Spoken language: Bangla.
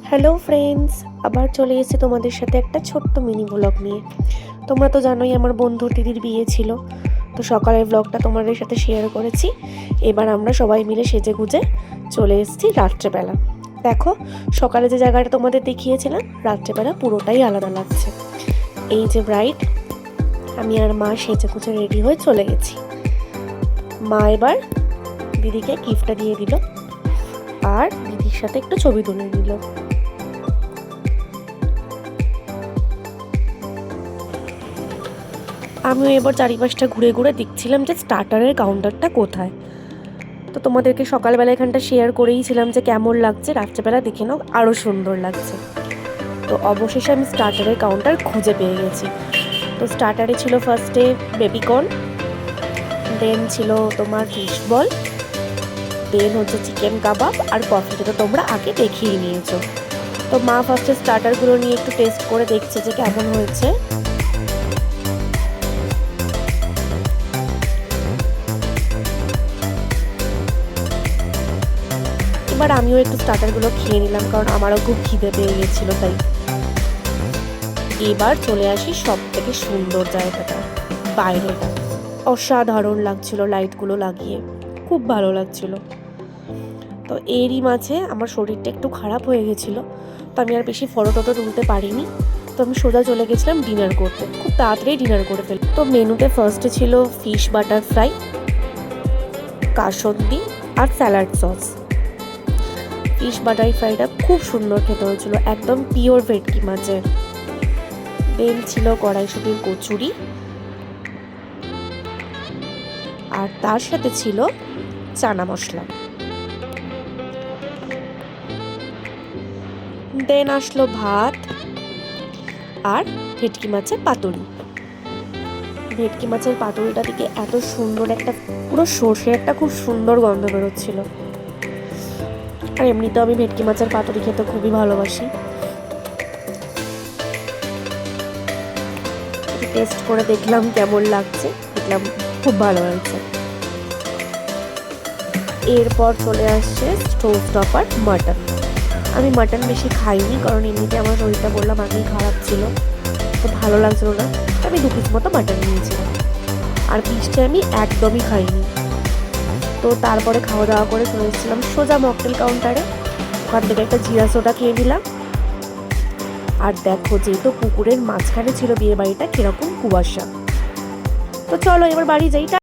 হ্যালো ফ্রেন্ডস, আবার চলে এসেছি তোমাদের সাথে একটা ছোট্ট মিনি ব্লগ নিয়ে। তোমরা তো জানোই আমার বন্ধুর দিদির বিয়ে ছিল, তো সকালের ব্লগটা তোমাদের সাথে শেয়ার করেছি। এবার আমরা সবাই মিলে সেজে গুজে চলে এসেছি রাত্রেবেলা। দেখো, সকালে যে জায়গাটা তোমাদের দেখিয়েছিলাম, রাত্রেবেলা পুরোটাই আলাদা লাগছে। এই যে ব্রাইড, আমি আর মা সেজে গুজে রেডি হয়ে চলে গেছি। মা এবার দিদিকে গিফটটা দিয়ে দিল আর দিদির সাথে একটু ছবি তুলে নিল। আমিও এবার চারিপাশটা ঘুরে ঘুরে দেখছিলাম যে স্টার্টারের কাউন্টারটা কোথায়। তো তোমাদেরকে সকালবেলা এখানটা শেয়ার করেইছিলাম যে কেমন লাগছে, রাত্রেবেলা দেখে নাও আরও সুন্দর লাগছে। তো অবশেষে আমি স্টার্টারের কাউন্টার খুঁজে পেয়ে গেছি। তো স্টার্টারে ছিল ফার্স্টে বেবিকর্ন, দেন ছিল তোমার ফিশ বল, দেন হচ্ছে চিকেন কাবাব আর কফি, যেটা তোমরা আগে দেখিয়ে নিয়েছো। তো মা ফার্স্টে স্টার্টারগুলো নিয়ে একটু টেস্ট করে দেখছে যে কেমন হয়েছে। এবার আমিও একটু স্টার্টারগুলো খেয়ে নিলাম, কারণ আমারও খুব খিদে পেয়ে গেছিলো। তাই এবার চলে আসি সব থেকে সুন্দর জায়গাটা, বাইরেটা। অসাধারণ লাগছিল লাইটগুলো লাগিয়ে, খুব ভালো লাগছিল। তো এরই মাঝে আমার শরীরটা একটু খারাপ হয়ে গেছিলো, তো আমি আর বেশি ফটো টটো তুলতে পারিনি। তো আমি সোজা চলে গেছিলাম ডিনার করতে, খুব তাড়াতাড়ি ডিনার করে ফেলি। তো মেনুতে ফার্স্টে ছিল ফিশ বাটার ফ্রাই, কাসন্দি আর স্যালাড সস। ফিশ বাটার ফ্রাইটা খুব সুন্দর খেতে হয়েছিল, একদম পিওর ভেটকি মাছের। দেন ছিল কড়াইশুঁটির কচুরি, আর তার সাথে ছিল চানা মশলা। দেন আসলো ভাত আর ভেটকি মাছের পাতুরি। ভেটকি মাছের পাতুরিটা থেকে এত সুন্দর একটা, পুরো সর্ষে একটা খুব সুন্দর গন্ধ বেরোচ্ছিল। আর এমনিতেও আমি ভেটকি মাছের পাতুরি খেতে খুবই ভালোবাসি। টেস্ট করে দেখলাম কেমন লাগছে, দেখলাম খুব ভালো হয়েছে। এরপর চলে আসছে স্টোভ টপার মাটন। আমি মাটন বেশি খাইনি, কারণ এমনিতে আমার শরীরটা বললাম আগেই খারাপ ছিল, তো ভালো লাগছিল না। আমি 2 পিস মতো মাটন নিয়েছিলাম, আর পিসটা আমি একদমই খাইনি। তো তারপরে খাওয়া দাওয়া করে চলে এসেছিলাম সোজা মকটেল কাউন্টারে। ওখান থেকে একটা জিরা সোডা খেয়ে নিলাম। আর দেখো, যেহেতু পুকুরের মাঝখানে ছিল বিয়ে বাড়িটা, কিরকম কুয়াশা। তো চলো এবার বাড়ি যাই।